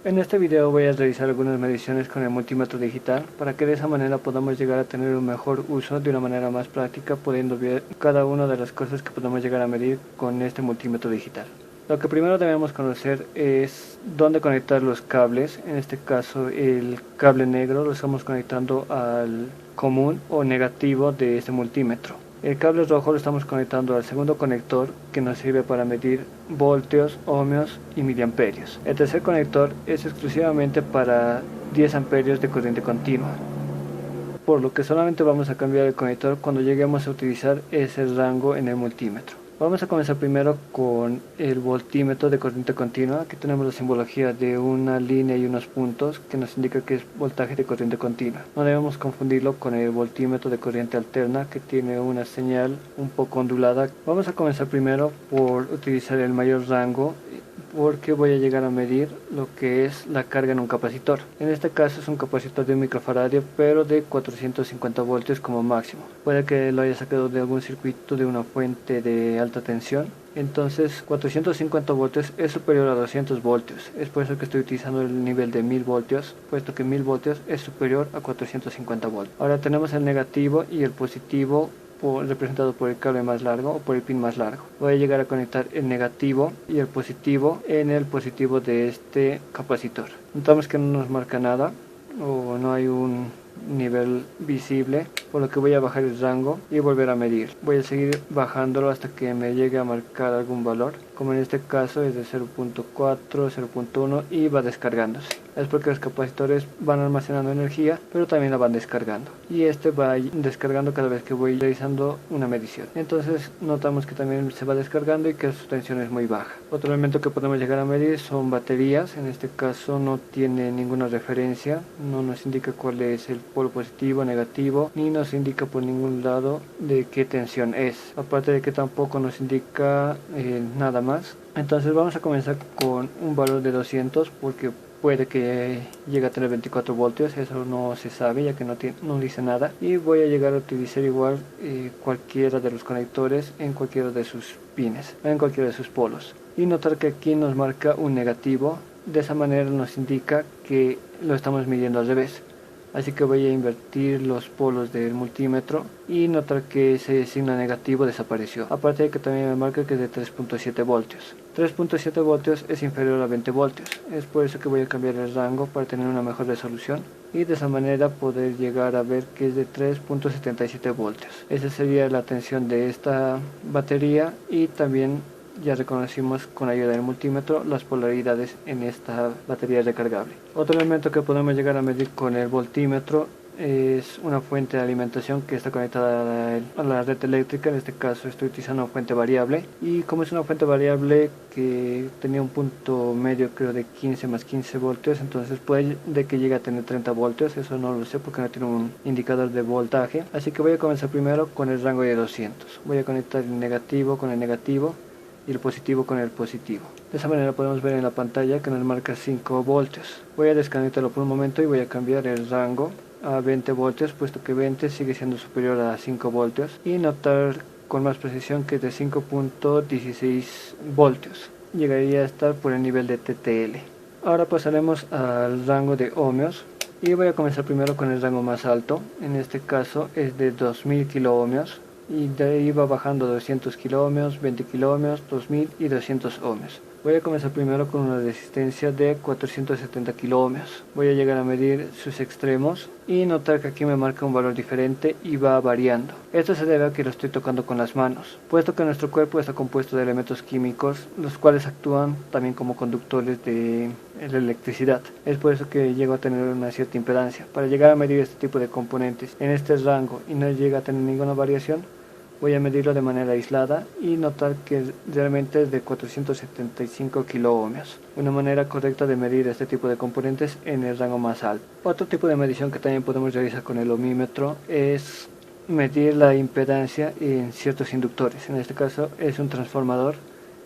En este video voy a realizar algunas mediciones con el multímetro digital para que de esa manera podamos llegar a tener un mejor uso de una manera más práctica, pudiendo ver cada una de las cosas que podemos llegar a medir con este multímetro digital. Lo que primero debemos conocer es dónde conectar los cables. En este caso el cable negro lo estamos conectando al común o negativo de este multímetro. El cable rojo lo estamos conectando al segundo conector, que nos sirve para medir voltios, ohmios y miliamperios. El tercer conector es exclusivamente para 10 amperios de corriente continua, por lo que solamente vamos a cambiar el conector cuando lleguemos a utilizar ese rango en el multímetro. Vamos a comenzar primero con el voltímetro de corriente continua. Aquí tenemos la simbología de una línea y unos puntos que nos indica que es voltaje de corriente continua. No debemos confundirlo con el voltímetro de corriente alterna, que tiene una señal un poco ondulada. Vamos a comenzar primero por utilizar el mayor rango, porque voy a llegar a medir lo que es la carga en un capacitor. En este caso es un capacitor de 1 microfaradio, pero de 450 voltios como máximo. Puede que lo haya sacado de algún circuito de una fuente de alta tensión. Entonces 450 voltios es superior a 200 voltios. Es por eso que estoy utilizando el nivel de 1000 voltios, puesto que 1000 voltios es superior a 450 voltios. Ahora tenemos el negativo y el positivo, representado por el cable más largo o por el pin más largo. Voy a llegar a conectar el negativo y el positivo en el positivo de este capacitor. Notamos que no nos marca nada o no hay un nivel visible, por lo que voy a bajar el rango y volver a medir. Voy a seguir bajándolo hasta que me llegue a marcar algún valor, como en este caso es de 0.4, 0.1 y va descargándose. Es porque los capacitores van almacenando energía, pero también la van descargando, y este va descargando cada vez que voy realizando una medición. Entonces notamos que también se va descargando y que su tensión es muy baja. Otro elemento que podemos llegar a medir son baterías. En este caso no tiene ninguna referencia, no nos indica cuál es el polo positivo, negativo, ni nos indica por ningún lado de qué tensión es, aparte de que tampoco nos indica nada más. Entonces vamos a comenzar con un valor de 200, porque puede que llegue a tener 24 voltios, eso no se sabe ya que no dice nada. Y voy a llegar a utilizar igual cualquiera de los conectores en cualquiera de sus pines, en cualquiera de sus polos. Y notar que aquí nos marca un negativo, de esa manera nos indica que lo estamos midiendo al revés. Así que voy a invertir los polos del multímetro y notar que ese signo negativo desapareció. Aparte de que también me marca que es de 3.7 voltios. 3.7 voltios es inferior a 20 voltios. Es por eso que voy a cambiar el rango para tener una mejor resolución y de esa manera poder llegar a ver que es de 3.77 voltios. Esa sería la tensión de esta batería, y también ya reconocimos con ayuda del multímetro las polaridades en esta batería recargable. Otro elemento que podemos llegar a medir con el voltímetro es una fuente de alimentación que está conectada a la red eléctrica. En este caso estoy utilizando una fuente variable, y como es una fuente variable que tenía un punto medio creo de 15 más 15 voltios, entonces puede de que llegue a tener 30 voltios. Eso no lo sé porque no tiene un indicador de voltaje, así que voy a comenzar primero con el rango de 200. Voy a conectar el negativo con el negativo y el positivo con el positivo. De esa manera podemos ver en la pantalla que nos marca 5 voltios. Voy a desconectarlo por un momento y voy a cambiar el rango a 20 voltios, puesto que 20 sigue siendo superior a 5 voltios, y notar con más precisión que es de 5.16 voltios. Llegaría a estar por el nivel de TTL. Ahora pasaremos al rango de ohmios y voy a comenzar primero con el rango más alto. En este caso es de 2000 kiloohmios, y de ahí va bajando 200 kiloohmios, 20 kiloohmios, 2000 y 200 ohmios. Voy a comenzar primero con una resistencia de 470 kiloohmios. Voy a llegar a medir sus extremos y notar que aquí me marca un valor diferente y va variando. Esto se debe a que lo estoy tocando con las manos, puesto que nuestro cuerpo está compuesto de elementos químicos, los cuales actúan también como conductores de la electricidad. Es por eso que llego a tener una cierta impedancia. Para llegar a medir este tipo de componentes en este rango y no llega a tener ninguna variación, voy a medirlo de manera aislada y notar que realmente es de 475 kiloohmios. Una manera correcta de medir este tipo de componentes en el rango más alto. Otro tipo de medición que también podemos realizar con el ohmímetro es medir la impedancia en ciertos inductores. En este caso es un transformador.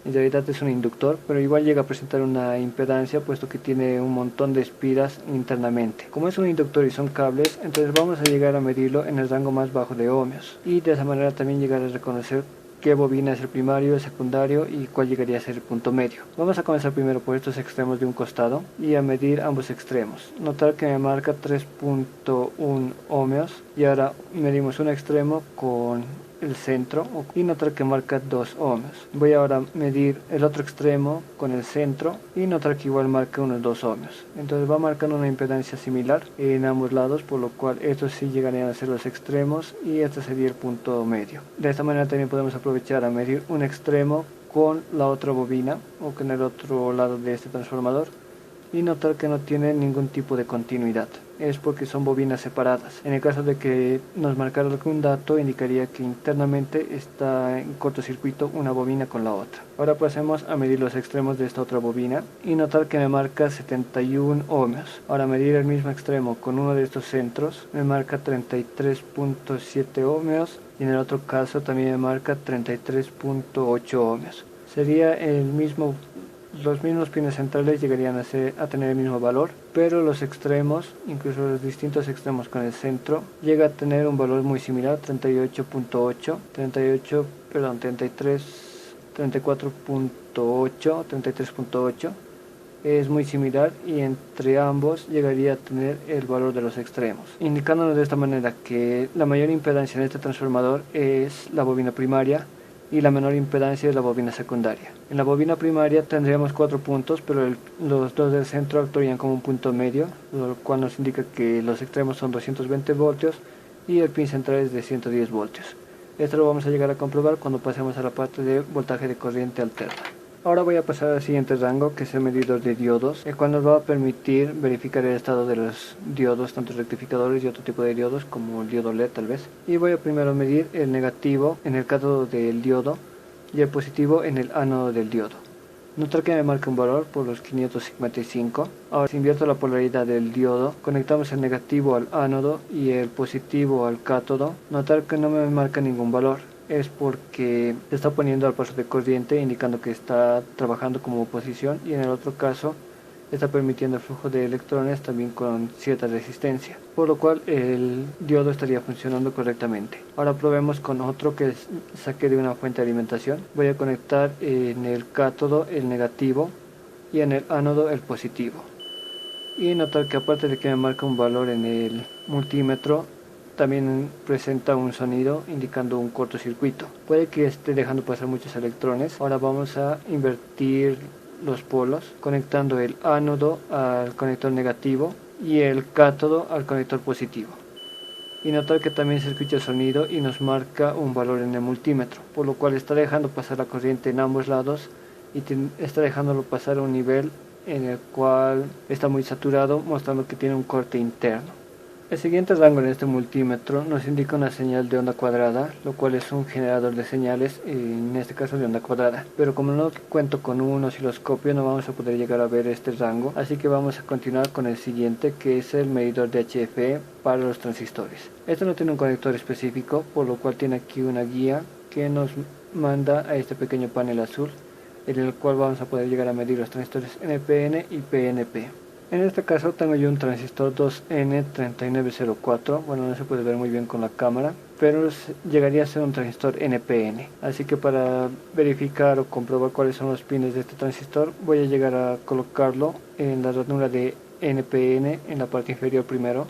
En realidad es un inductor, pero igual llega a presentar una impedancia, puesto que tiene un montón de espiras internamente. Como es un inductor y son cables, entonces vamos a llegar a medirlo en el rango más bajo de ohmios, y de esa manera también llegar a reconocer qué bobina es el primario, el secundario y cuál llegaría a ser el punto medio. Vamos a comenzar primero por estos extremos de un costado y a medir ambos extremos. Notar que me marca 3.1 ohmios y ahora medimos un extremo con el centro y notar que marca 2 ohmios. Voy ahora a medir el otro extremo con el centro y notar que igual marca unos 2 ohmios. Entonces va marcando una impedancia similar en ambos lados, por lo cual estos sí llegarían a ser los extremos y este sería el punto medio. De esta manera también podemos aprovechar a medir un extremo con la otra bobina o con el otro lado de este transformador y notar que no tiene ningún tipo de continuidad. Es porque son bobinas separadas. En el caso de que nos marcara algún dato, indicaría que internamente está en cortocircuito una bobina con la otra. Ahora pasemos a medir los extremos de esta otra bobina y notar que me marca 71 ohmios. Ahora medir el mismo extremo con uno de estos centros me marca 33.7 ohmios y en el otro caso también me marca 33.8 ohmios. Sería los mismos pines centrales llegarían a tener el mismo valor, pero los extremos, incluso los distintos extremos con el centro, llega a tener un valor muy similar, 34.8, 33.8, es muy similar y entre ambos llegaría a tener el valor de los extremos, indicándonos de esta manera que la mayor impedancia en este transformador es la bobina primaria y la menor impedancia es la bobina secundaria. En la bobina primaria tendríamos 4 puntos, pero los dos del centro actuarían como un punto medio, lo cual nos indica que los extremos son 220 voltios y el pin central es de 110 voltios. Esto lo vamos a llegar a comprobar cuando pasemos a la parte de voltaje de corriente alterna. Ahora voy a pasar al siguiente rango, que es el medidor de diodos, el cual nos va a permitir verificar el estado de los diodos, tanto rectificadores y otro tipo de diodos como el diodo LED tal vez. Y voy a primero medir el negativo en el cátodo del diodo y el positivo en el ánodo del diodo. Notar que me marca un valor por los 555. Ahora si invierto la polaridad del diodo, conectamos el negativo al ánodo y el positivo al cátodo. Notar que no me marca ningún valor. Es porque se está poniendo al paso de corriente, indicando que está trabajando como oposición, y en el otro caso está permitiendo el flujo de electrones también con cierta resistencia, por lo cual el diodo estaría funcionando correctamente. Ahora probemos con otro que saqué de una fuente de alimentación. Voy a conectar en el cátodo el negativo y en el ánodo el positivo, y notar que aparte de que me marca un valor en el multímetro, también presenta un sonido indicando un cortocircuito. Puede que esté dejando pasar muchos electrones. Ahora vamos a invertir los polos, conectando el ánodo al conector negativo y el cátodo al conector positivo. Y notar que también se escucha el sonido y nos marca un valor en el multímetro, por lo cual está dejando pasar la corriente en ambos lados y está dejándolo pasar a un nivel en el cual está muy saturado, mostrando que tiene un corte interno. El siguiente rango en este multímetro nos indica una señal de onda cuadrada, lo cual es un generador de señales, en este caso de onda cuadrada. Pero como no cuento con un osciloscopio no vamos a poder llegar a ver este rango, así que vamos a continuar con el siguiente, que es el medidor de HFE para los transistores. Este no tiene un conector específico, por lo cual tiene aquí una guía que nos manda a este pequeño panel azul, en el cual vamos a poder llegar a medir los transistores NPN y PNP. En este caso tengo yo un transistor 2N3904, bueno, no se puede ver muy bien con la cámara, pero llegaría a ser un transistor NPN. Así que para verificar o comprobar cuáles son los pines de este transistor, voy a llegar a colocarlo en la ranura de NPN en la parte inferior primero.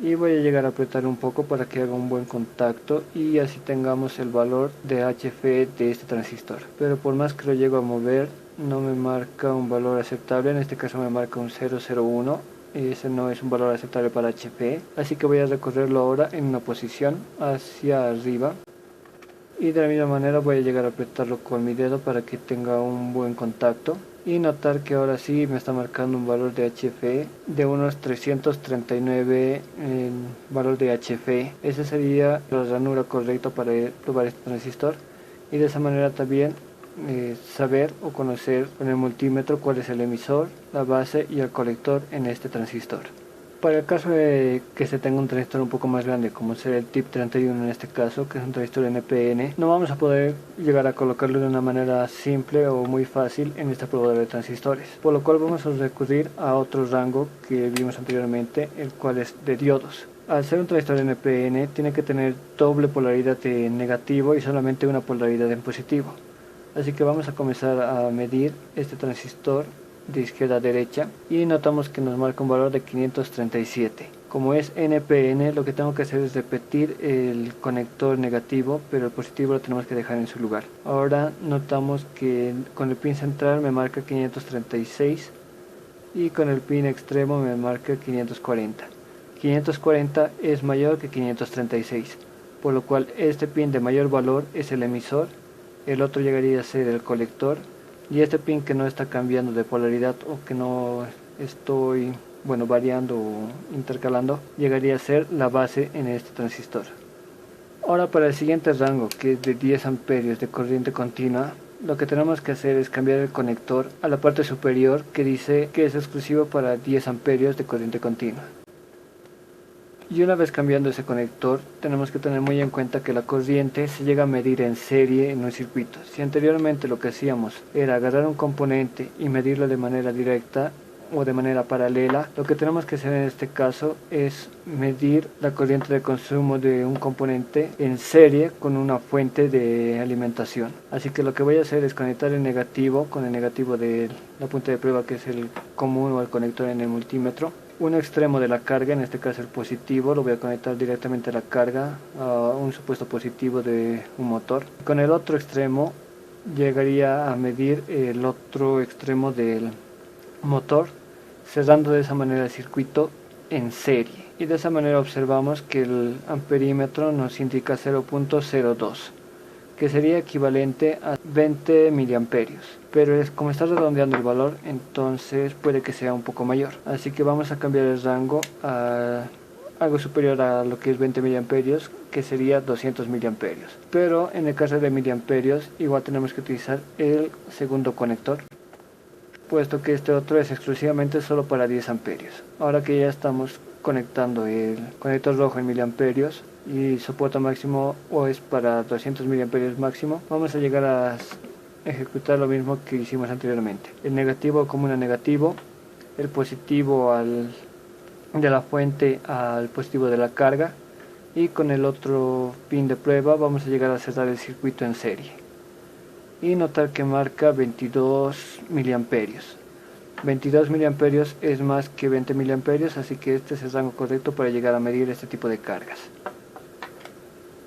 Y voy a llegar a apretar un poco para que haga un buen contacto y así tengamos el valor de HFE de este transistor. Pero por más que lo llego a mover, no me marca un valor aceptable. En este caso me marca un 001 y ese no es un valor aceptable para HFE, así que voy a recorrerlo ahora en una posición hacia arriba y de la misma manera voy a llegar a apretarlo con mi dedo para que tenga un buen contacto y notar que ahora sí me está marcando un valor de HFE de unos 339 valor de HFE. Ese sería la ranura correcta para probar este transistor y de esa manera también saber o conocer con el multímetro cuál es el emisor, la base y el colector en este transistor. Para el caso de que se tenga un transistor un poco más grande, como será el TIP 31 en este caso, que es un transistor NPN, no vamos a poder llegar a colocarlo de una manera simple o muy fácil en esta probadora de transistores, por lo cual vamos a recurrir a otro rango que vimos anteriormente, el cual es de diodos. Al ser un transistor NPN tiene que tener doble polaridad en negativo y solamente una polaridad en positivo. Así que vamos a comenzar a medir este transistor de izquierda a derecha y notamos que nos marca un valor de 537. Como es NPN, lo que tengo que hacer es repetir el conector negativo, pero el positivo lo tenemos que dejar en su lugar. Ahora notamos que con el pin central me marca 536 y con el pin extremo me marca 540. 540 es mayor que 536, por lo cual este pin de mayor valor es el emisor, el otro llegaría a ser el colector, y este pin que no está cambiando de polaridad o que no estoy variando o intercalando, llegaría a ser la base en este transistor. Ahora para el siguiente rango, que es de 10 amperios de corriente continua, lo que tenemos que hacer es cambiar el conector a la parte superior que dice que es exclusivo para 10 amperios de corriente continua. Y una vez cambiando ese conector, tenemos que tener muy en cuenta que la corriente se llega a medir en serie en un circuito. Si anteriormente lo que hacíamos era agarrar un componente y medirlo de manera directa o de manera paralela, lo que tenemos que hacer en este caso es medir la corriente de consumo de un componente en serie con una fuente de alimentación. Así que lo que voy a hacer es conectar el negativo con el negativo de la punta de prueba, que es el común o el conector en el multímetro. Un extremo de la carga, en este caso el positivo, lo voy a conectar directamente a la carga, a un supuesto positivo de un motor. Con el otro extremo llegaría a medir el otro extremo del motor, cerrando de esa manera el circuito en serie. Y de esa manera observamos que el amperímetro nos indica 0.02, que sería equivalente a 20 miliamperios. Pero como está redondeando el valor, entonces puede que sea un poco mayor. Así que vamos a cambiar el rango a algo superior a lo que es 20 miliamperios, que sería 200 miliamperios. Pero en el caso de miliamperios, igual tenemos que utilizar el segundo conector, puesto que este otro es exclusivamente solo para 10 amperios. Ahora que ya estamos conectando el conector rojo en miliamperios y soporta máximo o es para 200 miliamperios máximo, vamos a llegar a ejecutar lo mismo que hicimos anteriormente. El negativo común a negativo, el positivo de la fuente al positivo de la carga, y con el otro pin de prueba vamos a llegar a cerrar el circuito en serie y notar que marca 22 miliamperios. 22 miliamperios es más que 20 miliamperios, así que este es el rango correcto para llegar a medir este tipo de cargas.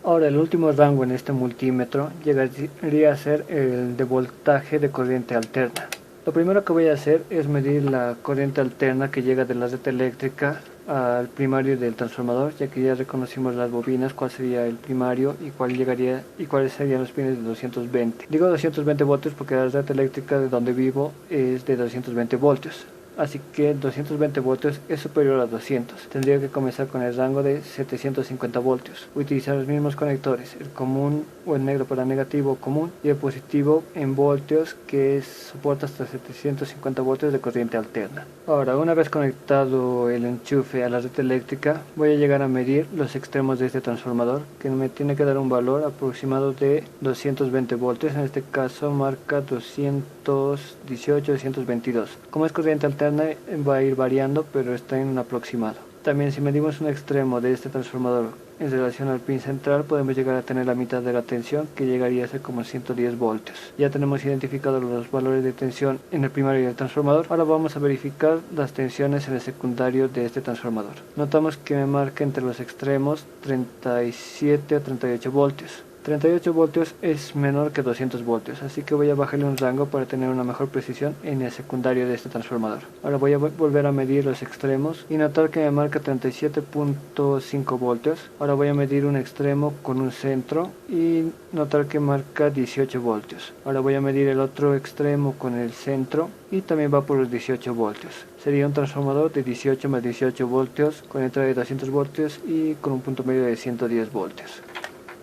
Ahora el último rango en este multímetro llegaría a ser el de voltaje de corriente alterna. Lo primero que voy a hacer es medir la corriente alterna que llega de la red eléctrica al primario del transformador, ya que ya reconocimos las bobinas, cuál sería el primario y cuáles serían los pines de 220. Digo 220 voltios porque la red eléctrica de donde vivo es de 220 voltios. Así que 220 voltios es superior a 200. Tendría que comenzar con el rango de 750 voltios. Utilizar los mismos conectores, el común o el negro para negativo común y el positivo en voltios, que soporta hasta 750 voltios de corriente alterna. Ahora, una vez conectado el enchufe a la red eléctrica, voy a llegar a medir los extremos de este transformador, que me tiene que dar un valor aproximado de 220 voltios. En este caso marca 218, 222. Como es corriente alterna, va a ir variando, pero está en un aproximado. También, si medimos un extremo de este transformador en relación al pin central, podemos llegar a tener la mitad de la tensión, que llegaría a ser como 110 voltios. Ya tenemos identificados los valores de tensión en el primario del transformador. Ahora vamos a verificar las tensiones en el secundario de este transformador. Notamos que me marca entre los extremos 37 a 38 voltios. 38 voltios es menor que 200 voltios, así que voy a bajarle un rango para tener una mejor precisión en el secundario de este transformador. Ahora voy a volver a medir los extremos y notar que me marca 37.5 voltios. Ahora voy a medir un extremo con un centro y notar que marca 18 voltios. Ahora voy a medir el otro extremo con el centro y también va por los 18 voltios. Sería un transformador de 18 más 18 voltios con entrada de 200 voltios y con un punto medio de 110 voltios.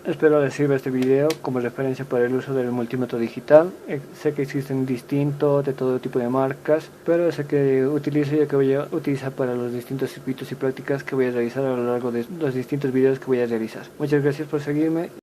Espero les sirva este video como referencia para el uso del multímetro digital. Sé que existen distintos de todo tipo de marcas, pero es el que utilizo y el que voy a utilizar para los distintos circuitos y prácticas que voy a realizar a lo largo de los distintos videos que voy a realizar. Muchas gracias por seguirme.